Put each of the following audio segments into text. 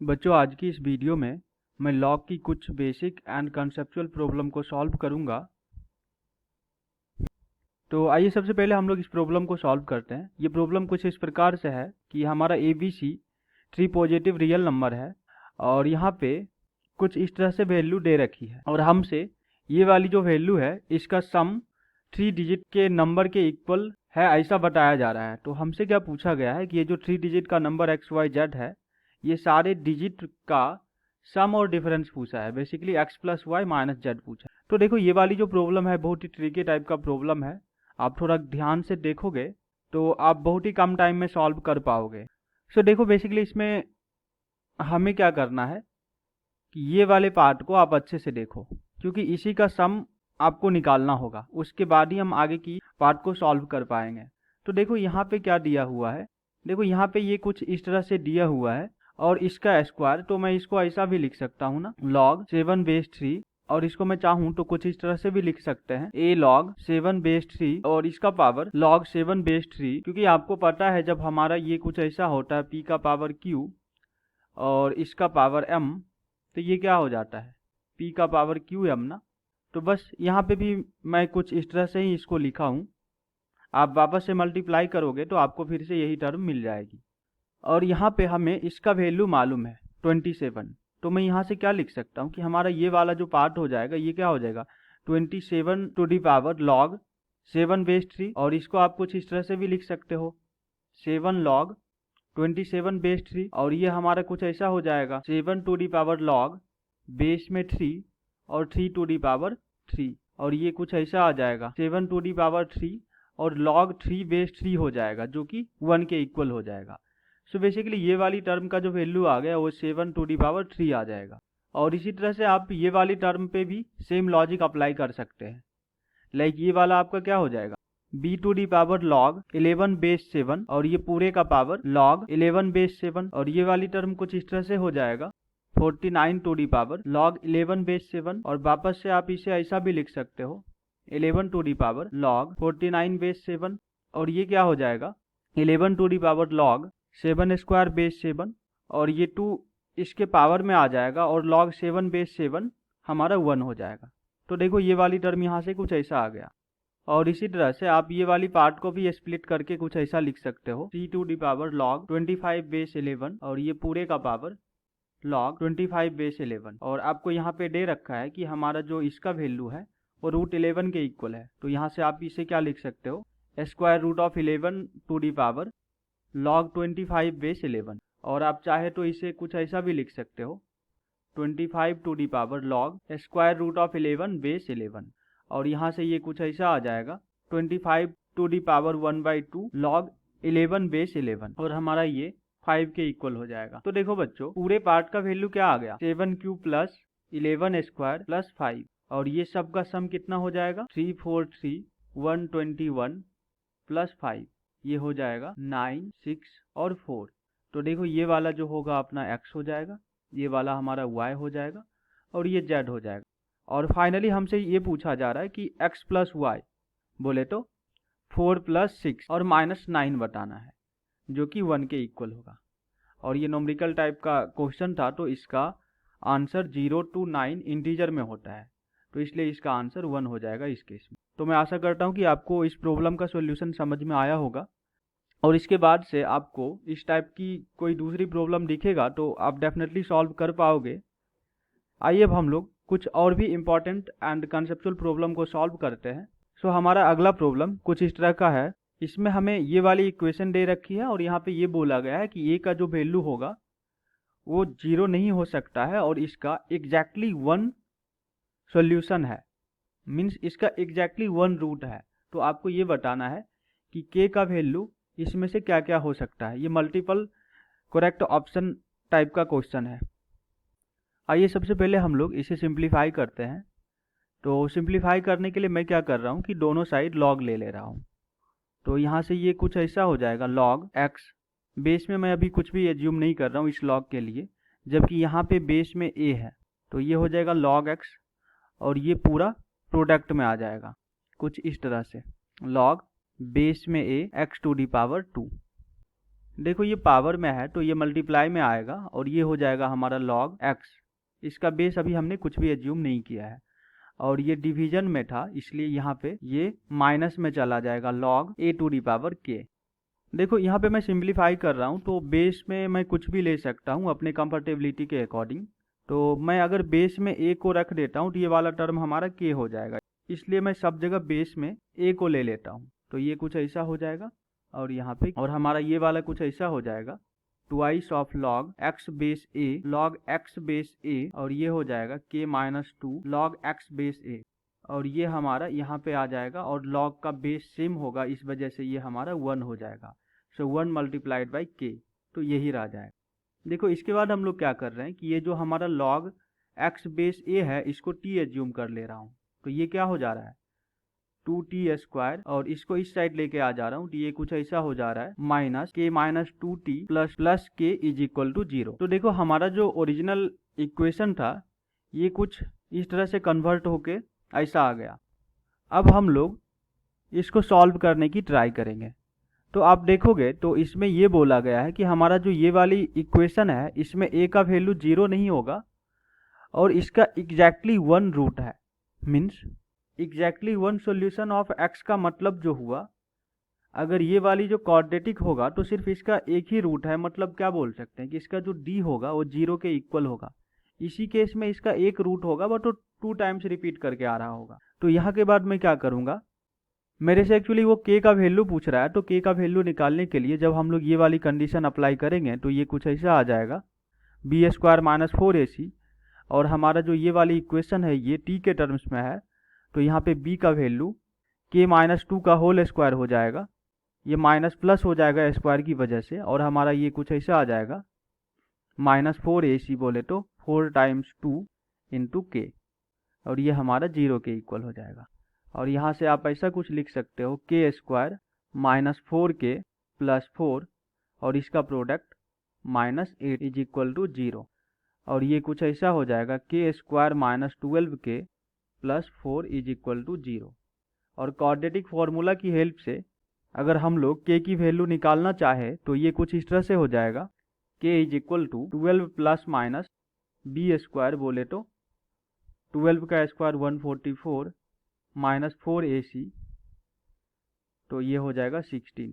बच्चों, आज की इस वीडियो में मैं लॉग की कुछ बेसिक एंड कंसेप्चुअल प्रॉब्लम को सॉल्व करूंगा। तो आइए सबसे पहले हम लोग इस प्रॉब्लम को सॉल्व करते हैं। ये प्रॉब्लम कुछ इस प्रकार से है कि हमारा ABC 3 पॉजिटिव रियल नंबर है और यहाँ पे कुछ इस तरह से वैल्यू दे रखी है और हमसे ये वाली जो वैल्यू है इसका सम 3 डिजिट के नंबर के इक्वल है ऐसा बताया जा रहा है। तो हमसे क्या पूछा गया है कि ये जो 3 डिजिट का नंबर XYZ है ये सारे डिजिट का सम और डिफरेंस पूछा है। Basically x plus y minus z पूछा है। तो देखो ये वाली जो प्रॉब्लम है बहुत ही ट्रिकी टाइप का प्रॉब्लम है। आप थोड़ा ध्यान से देखोगे तो आप बहुत ही कम टाइम में सॉल्व कर पाओगे। सो देखो बेसिकली इसमें हमें क्या करना है कि ये वाले पार्ट को आप अच्छे से देखो, क्योंकि इसी का सम आपको निकालना होगा। उसके बाद ही हम आगे की पार्ट को सॉल्व कर पाएंगे। तो देखो यहाँ पे क्या दिया हुआ है। देखो यहाँ पे ये कुछ इस तरह से दिया हुआ है और इसका स्क्वायर, तो मैं इसको ऐसा भी लिख सकता हूँ ना, log 7 बेस 3। और इसको मैं चाहूँ तो कुछ इस तरह से भी लिख सकते हैं a log 7 बेस 3 और इसका पावर log 7 बेस 3। क्योंकि आपको पता है जब हमारा ये कुछ ऐसा होता है p का पावर q और इसका पावर m, तो ये क्या हो जाता है p का पावर qm ना। तो बस यहाँ पे भी मैं कुछ इस तरह से ही इसको लिखा हूँ। आप वापस से मल्टीप्लाई करोगे तो आपको फिर से यही टर्म मिल जाएगी। और यहाँ पे हमें इसका वैल्यू मालूम है 27। तो मैं यहाँ से क्या लिख सकता हूँ कि हमारा ये वाला जो पार्ट हो जाएगा ये क्या हो जाएगा 27 to the power log 7 base 3। और इसको आप कुछ इस तरह से भी लिख सकते हो 7 log 27 बेस 3। और ये हमारा कुछ ऐसा हो जाएगा 7 to the power log base में 3 और 3 टू दी पावर 3। और ये कुछ ऐसा आ जाएगा 7 टू दी पावर 3 और log 3 बेस 3 हो जाएगा, जो कि 1 के इक्वल हो जाएगा। सो बेसिकली ये वाली टर्म का जो वैल्यू आ गया वो 7 टू दी पावर 3 आ जाएगा। और इसी तरह से आप ये वाली टर्म पे भी सेम लॉजिक अप्लाई कर सकते हैं। लाइक ये वाला आपका क्या हो जाएगा b to the power log 11 base 7 और ये पूरे का पावर log 11 बेस 7। और ये वाली टर्म कुछ इस तरह से हो जाएगा 49 to the power log 11 base 7। और वापस से आप इसे ऐसा भी लिख सकते हो 11 to the power log 49 base 7। और ये क्या हो जाएगा 11 to the power log 7 square base 7। और ये 2 इसके पावर में आ जाएगा और log 7 बेस 7 हमारा 1 हो जाएगा। तो देखो ये वाली टर्म यहाँ से कुछ ऐसा आ गया। और इसी तरह से आप ये वाली पार्ट को भी स्प्लिट करके कुछ ऐसा लिख सकते हो 3 to the power log 25 base 11 और ये पूरे का पावर log 25 बेस 11। और आपको यहाँ पे दे रखा है कि हमारा जो इसका वैल्यू है वो √11 के इक्वल है। तो यहाँ से आप इसे क्या लिख सकते हो square root of 11 to the power log 25 base 11। और आप चाहे तो इसे कुछ ऐसा भी लिख सकते हो 25 to the power log square root of 11 base 11। और यहाँ से ये कुछ ऐसा आ जाएगा 25 to the power 1/2 log 11 base 11। और हमारा ये 5 के इक्वल हो जाएगा। तो देखो बच्चों पूरे पार्ट का वैल्यू क्या आ गया 7 प्लस 11 स्क्वायर प्लस 5। और ये सब का सम कितना हो जाएगा 343 121 प्लस 5, ये हो जाएगा 9 6 और 4। तो देखो ये वाला जो होगा अपना x हो जाएगा, ये वाला हमारा y हो जाएगा और ये z हो जाएगा। और फाइनली हमसे ये पूछा जा रहा है कि x प्लस वाई बोले तो 4 प्लस 6 और माइनस 9 बताना है, जो कि 1 के इक्वल होगा। और ये नोमरिकल टाइप का क्वेश्चन था तो इसका आंसर 0 to 9 इंटीजर में होता है, तो इसलिए इसका आंसर 1 हो जाएगा इस केस में। तो मैं आशा करता हूँ कि आपको इस प्रॉब्लम का सॉल्यूशन समझ में आया होगा। और इसके बाद से आपको इस टाइप की कोई दूसरी प्रॉब्लम दिखेगा तो आप डेफिनेटली सॉल्व कर पाओगे। आइए अब हम लोग कुछ और भी इम्पोर्टेंट एंड कंसेप्चुअल प्रॉब्लम को सॉल्व करते हैं। सो हमारा अगला प्रॉब्लम कुछ इस तरह का है। इसमें हमें ये वाली इक्वेशन दे रखी है और यहाँ पे ये बोला गया है कि a का जो वैल्यू होगा वो 0 नहीं हो सकता है और इसका एग्जैक्टली 1 सॉल्यूशन है, मीन्स इसका एग्जैक्टली 1 रूट है। तो आपको ये बताना है कि k का वैल्यू इसमें से क्या क्या हो सकता है। ये मल्टीपल करेक्ट ऑप्शन टाइप का क्वेश्चन है। आइए सबसे पहले हम लोग इसे सिंप्लीफाई करते हैं। तो सिंप्लीफाई करने के लिए मैं क्या कर रहा हूँ कि दोनों साइड log ले रहा हूँ। तो यहाँ से ये कुछ ऐसा हो जाएगा log x, बेस में मैं अभी कुछ भी एज्यूम नहीं कर रहा हूँ इस log के लिए, जबकि यहाँ पे बेस में a है तो ये हो जाएगा log x और ये पूरा प्रोडक्ट में आ जाएगा कुछ इस तरह से log बेस में a x to the power 2। देखो ये पावर में है तो ये मल्टीप्लाई में आएगा और ये हो जाएगा हमारा log x। इसका बेस अभी हमने कुछ भी एज्यूम नहीं किया है और ये डिवीजन में था इसलिए यहाँ पे ये माइनस में चला जाएगा log a to the power k। देखो यहाँ पे मैं सिंप्लीफाई कर रहा हूँ तो बेस में मैं कुछ भी ले सकता हूँ अपने कंफर्टेबिलिटी के अकॉर्डिंग। तो मैं अगर बेस में a को रख देता हूँ तो ये वाला टर्म हमारा k हो जाएगा, इसलिए मैं सब जगह बेस में a को ले लेता हूँ। तो ये कुछ ऐसा हो जाएगा और यहाँ पे और हमारा ये वाला कुछ ऐसा हो जाएगा twice of log x base a log x base a और ये हो जाएगा k minus 2 log x base a और ये हमारा यहाँ पे आ जाएगा और log का बेस सेम होगा इस वजह से ये हमारा 1 हो जाएगा। सो 1 मल्टीप्लाइड बाई k, तो यही रह जाएगा। देखो इसके बाद हम लोग क्या कर रहे हैं कि ये जो हमारा log x बेस a है इसको t एज्यूम कर ले रहा हूँ। तो ये क्या हो जा रहा है 2t स्क्वायर और इसको इस साइड लेके आ जा रहा हूँ तो ये कुछ ऐसा हो जा रहा है minus k minus 2t plus k is equal to 0। तो देखो हमारा जो ओरिजिनल इक्वेशन था ये कुछ इस तरह से कन्वर्ट होके ऐसा आ गया। अब हम लोग इसको सॉल्व करने की ट्राई करेंगे। तो आप देखोगे तो इसमें ये बोला गया है कि हमारा जो ये वाली इक्वेशन है इसमें a का वैल्यू 0 नहीं होगा और इसका एग्जैक्टली 1 रूट है। Means exactly 1 solution of x का मतलब जो हुआ, अगर ये वाली जो क्वाड्रेटिक होगा तो सिर्फ इसका एक ही रूट है, मतलब क्या बोल सकते हैं कि इसका जो d होगा वो 0 के इक्वल होगा। इसी केस में इसका एक रूट होगा बट वो 2 टाइम्स रिपीट करके आ रहा होगा। तो यहाँ के बाद मैं क्या करूँगा, मेरे से एक्चुअली वो k का वैल्यू पूछ रहा है तो k का वैल्यू निकालने के लिए जब हम लोग ये वाली कंडीशन अप्लाई करेंगे तो ये कुछ ऐसा आ जाएगा b स्क्वायर माइनस 4ac और हमारा जो ये वाली इक्वेशन है ये t के टर्म्स में है तो यहाँ पे b का वैल्यू k माइनस 2 का होल स्क्वायर हो जाएगा, ये माइनस प्लस हो जाएगा स्क्वायर की वजह से और हमारा ये कुछ ऐसा आ जाएगा माइनस 4ac बोले तो 4 टाइम्स 2 इंटू k और ये हमारा 0 के इक्वल हो जाएगा। और यहाँ से आप ऐसा कुछ लिख सकते हो k square minus 4k plus 4 और इसका product minus 8 is equal to 0 और ये कुछ ऐसा हो जाएगा k square minus 12k plus 4 is equal to 0। और क्वाड्रेटिक फार्मूला की हेल्प से अगर हम लोग k की वैल्यू निकालना चाहे तो ये कुछ इस तरह से हो जाएगा k is equal to 12 plus minus b square बोले तो 12 का स्क्वायर 144 माइनस 4ac तो ये हो जाएगा 16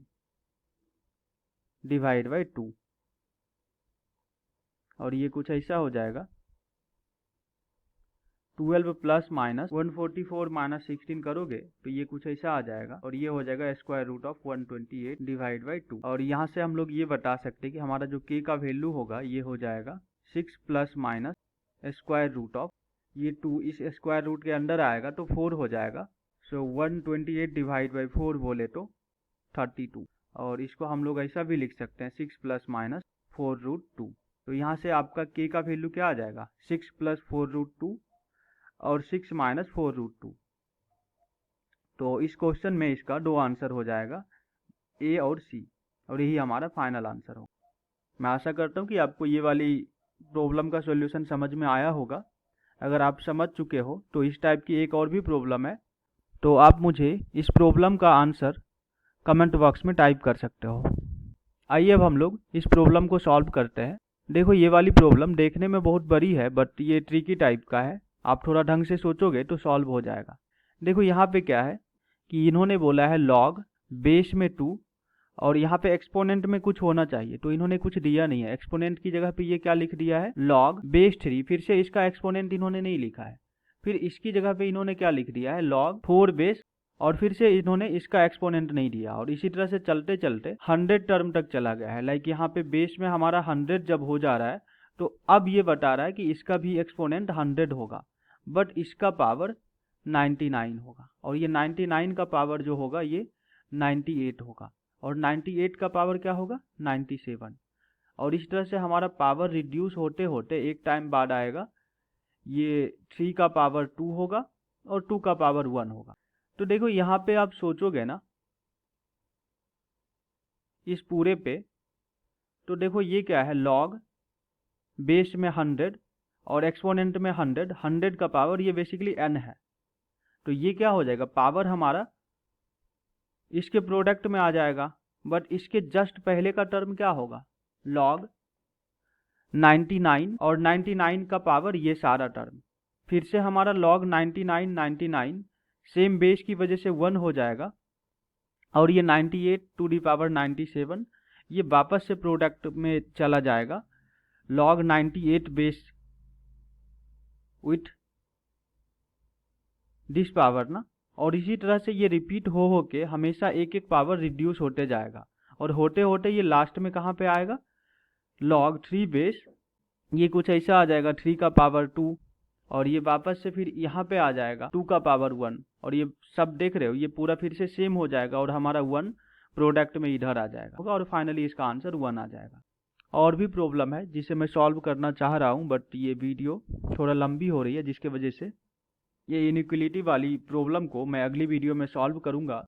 डिवाइड बाई 2 और ये कुछ ऐसा हो जाएगा 12 प्लस माइनस 144 माइनस 16 करोगे तो ये कुछ ऐसा आ जाएगा और ये हो जाएगा square root of 128 divide by 2। और यहाँ से हम लोग ये बता सकते हैं कि हमारा जो k का वैल्यू होगा ये हो जाएगा 6 plus minus square root of ये 2 इस स्क्वायर रूट के अंदर आएगा तो 4 हो जाएगा। सो 128 डिवाइड बाई 4 बोले तो 32 और इसको हम लोग ऐसा भी लिख सकते हैं 6 प्लस माइनस 4 रूट 2। तो यहाँ से आपका k का वैल्यू क्या आ जाएगा 6 प्लस 4 रूट 2 और 6 माइनस 4 रूट 2। तो इस क्वेश्चन में इसका 2 आंसर हो जाएगा A और C और यही हमारा फाइनल आंसर होगा। मैं आशा करता हूँ कि आपको ये वाली प्रॉब्लम का सॉल्यूशन समझ में आया होगा। अगर आप समझ चुके हो तो इस टाइप की एक और भी प्रॉब्लम है तो आप मुझे इस प्रॉब्लम का आंसर कमेंट बॉक्स में टाइप कर सकते हो। आइए अब हम लोग इस प्रॉब्लम को सॉल्व करते हैं। देखो ये वाली प्रॉब्लम देखने में बहुत बड़ी है बट ये ट्रिकी टाइप का है, आप थोड़ा ढंग से सोचोगे तो सॉल्व हो जाएगा। देखो यहाँ पे क्या है कि इन्होंने बोला है log बेस में 2 और यहाँ पे एक्सपोनेंट में कुछ होना चाहिए तो इन्होंने कुछ दिया नहीं है। एक्सपोनेंट की जगह पे ये क्या लिख दिया है log बेस 3, फिर से इसका एक्सपोनेंट इन्होंने नहीं लिखा है। फिर इसकी जगह पे इन्होंने क्या लिख दिया है log 4 बेस और फिर से इन्होंने इसका एक्सपोनेंट नहीं दिया और इसी तरह से चलते चलते 100 टर्म तक चला गया है। लाइक यहाँ पे बेस में हमारा 100 जब हो जा रहा है तो अब ये बता रहा है कि इसका भी एक्सपोनेंट 100 होगा बट इसका पावर 99 होगा और ये 99 का पावर जो होगा ये 98 होगा और 98 का पावर क्या होगा 97 और इस तरह से हमारा पावर रिड्यूस होते होते एक टाइम बाद आएगा ये 3 का पावर 2 होगा और 2 का पावर 1 होगा। तो देखो यहाँ पे आप सोचोगे ना इस पूरे पे तो देखो ये क्या है log बेस में 100 और एक्सपोनेंट में 100 का पावर ये बेसिकली n है तो ये क्या हो जाएगा पावर हमारा इसके प्रोडक्ट में आ जाएगा बट इसके जस्ट पहले का टर्म क्या होगा, लॉग 99 और 99 का पावर ये सारा टर्म। फिर से हमारा लॉग 99 सेम बेस की वजह से 1 हो जाएगा और ये 98 टू दी पावर 97 ये वापस से प्रोडक्ट में चला जाएगा log 98 base with this power ना। और इसी तरह से ये रिपीट हो के हमेशा एक एक पावर रिड्यूस होते जाएगा और होते होते ये लास्ट में कहाँ पे आएगा, लॉग 3 बेस, ये कुछ ऐसा आ जाएगा 3 का पावर 2 और ये वापस से फिर यहाँ पे आ जाएगा 2 का पावर 1 और ये सब देख रहे हो ये पूरा फिर से सेम हो जाएगा और हमारा 1 प्रोडक्ट में इधर आ जाएगा और फाइनली इसका आंसर 1 आ जाएगा। और भी प्रॉब्लम है जिसे मैं सॉल्व करना चाह रहा हूँ बट ये वीडियो थोड़ा लंबी हो रही है जिसके वजह से ये इनइक्वलिटी वाली प्रॉब्लम को मैं अगली वीडियो में सॉल्व करूँगा।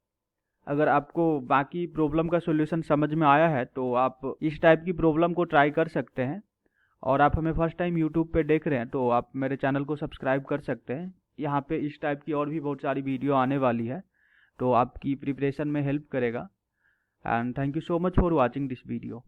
अगर आपको बाकी प्रॉब्लम का सॉल्यूशन समझ में आया है तो आप इस टाइप की प्रॉब्लम को ट्राई कर सकते हैं और आप हमें फर्स्ट टाइम यूट्यूब पे देख रहे हैं तो आप मेरे चैनल को सब्सक्राइब कर सकते हैं। यहाँ पे इस टाइप की और भी बहुत सारी वीडियो आने वाली है तो आपकी प्रिपरेशन में हेल्प करेगा। And thank you so much for watching this video.